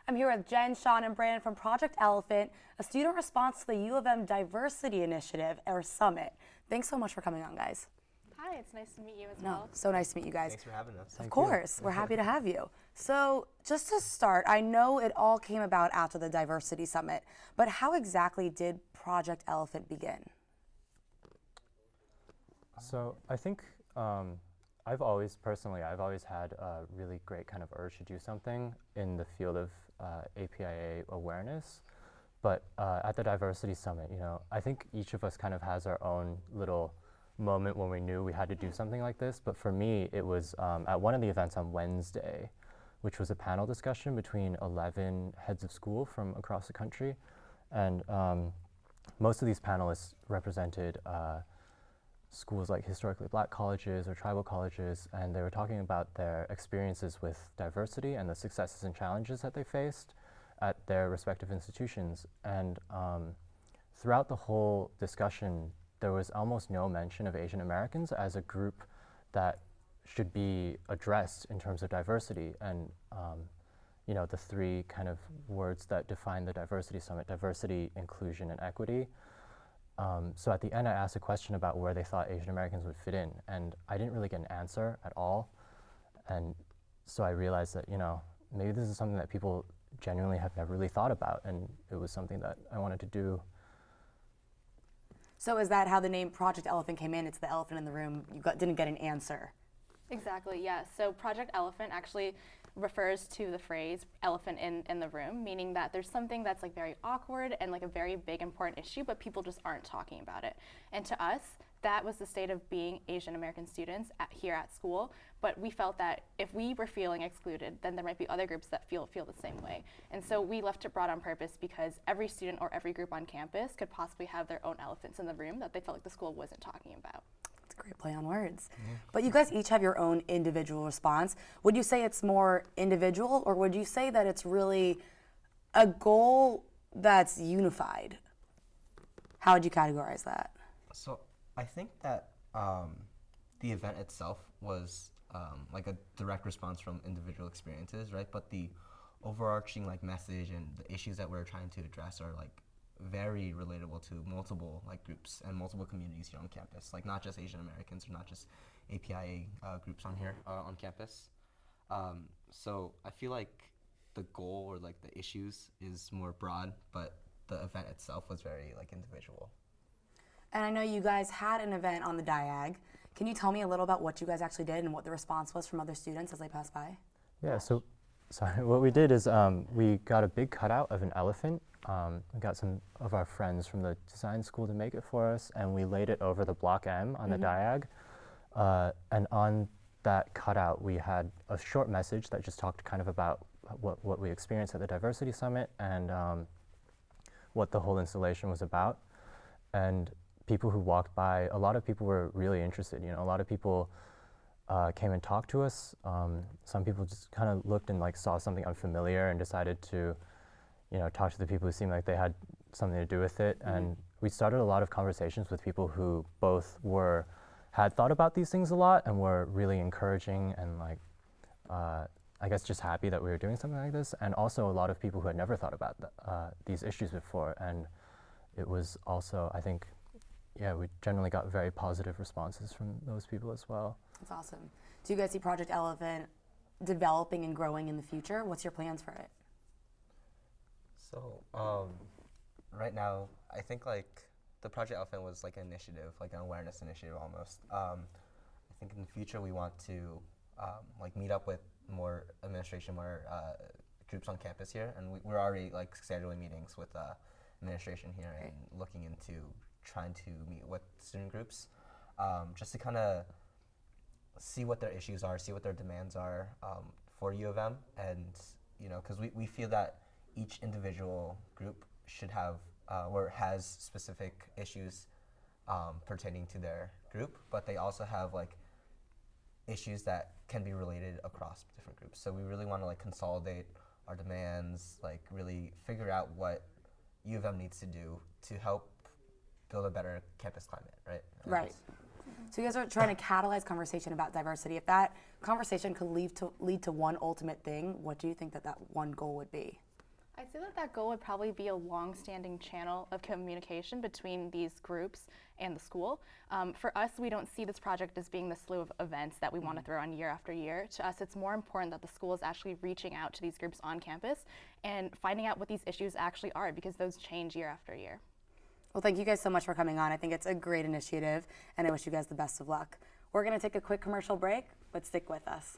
I'm here with Jen, Sean, and Brandon from Project Elephant, a student response to the U of M Diversity Initiative, or Summit. Thanks so much for coming on, guys. Hi, it's nice to meet you as well. So nice to meet you guys. Thanks for having us. Of course, we're happy to have you. So just to start, I know it all came about after the Diversity Summit, but how exactly did Project Elephant begin? So I think I've always had a really great kind of urge to do something in the field of APIA awareness. But at the Diversity Summit, I think each of us kind of has our own little moment when we knew we had to do something like this. But for me, it was at one of the events on Wednesday, which was a panel discussion between 11 heads of school from across the country. And most of these panelists represented schools like historically black colleges or tribal colleges, and they were talking about their experiences with diversity and the successes and challenges that they faced at their respective institutions. And throughout the whole discussion, there was almost no mention of Asian Americans as a group that should be addressed in terms of diversity. And the three kind of words that define the Diversity Summit: diversity, inclusion, and equity. So at the end, I asked a question about where they thought Asian Americans would fit in, and I didn't really get an answer at all. And so I realized that, maybe this is something that people genuinely have never really thought about, and it was something that I wanted to do. So is that how the name Project Elephant came in? It's the elephant in the room. You didn't get an answer. Exactly, yes. So Project Elephant actually refers to the phrase elephant in the room, meaning that there's something that's like very awkward and like a very big important issue, but people just aren't talking about it. And to us, that was the state of being Asian American students here at school. But we felt that if we were feeling excluded, then there might be other groups that feel the same way. And so we left it broad on purpose because every student or every group on campus could possibly have their own elephants in the room that they felt like the school wasn't talking about. It's a great play on words. But you guys each have your own individual response. Would you say it's more individual, or would you say that it's really a goal that's unified? How would you categorize that? So I think that the event itself was like a direct response from individual experiences, right? But the overarching message and the issues that we're trying to address are very relatable to multiple groups and multiple communities here on campus, not just Asian Americans or not just APIA groups on here on campus. So I feel like the goal or the issues is more broad, but the event itself was very individual. And I know you guys had an event on the Diag. Can you tell me a little about what you guys actually did and what the response was from other students as they passed by? Yeah, so what we did is we got a big cutout of an elephant. We got some of our friends from the design school to make it for us, and we laid it over the Block M on the Diag. And on that cutout, we had a short message that just talked kind of about what we experienced at the Diversity Summit and what the whole installation was about. And people who walked by, a lot of people were really interested. A lot of people came and talked to us. Some people just kind of looked and saw something unfamiliar and decided to talk to the people who seemed like they had something to do with it. And we started a lot of conversations with people who both had thought about these things a lot and were really encouraging and I guess just happy that we were doing something like this. And also a lot of people who had never thought about these issues before. And it was also, I think, we generally got very positive responses from those people as well. That's awesome. Do you guys see Project Elephant developing and growing in the future? What's your plans for it? So right now, I think the Project Elephant was an initiative, an awareness initiative almost. I think in the future we want to meet up with more administration, more groups on campus here, and we're already scheduling meetings with administration here and looking into trying to meet with student groups, just to kind of see what their issues are, see what their demands are for U of M, and because we feel that each individual group should have or has specific issues pertaining to their group, but they also have issues that can be related across different groups. So we really want to consolidate our demands, really figure out what U of M needs to do to help build a better campus climate, right? Right. So you guys are trying to catalyze conversation about diversity. If that conversation could lead to one ultimate thing, what do you think that one goal would be? I'd say that that goal would probably be a long-standing channel of communication between these groups and the school. For us, we don't see this project as being the slew of events that we want to throw on year after year. To us, it's more important that the school is actually reaching out to these groups on campus and finding out what these issues actually are, because those change year after year. Well, thank you guys so much for coming on. I think it's a great initiative, and I wish you guys the best of luck. We're going to take a quick commercial break, but stick with us.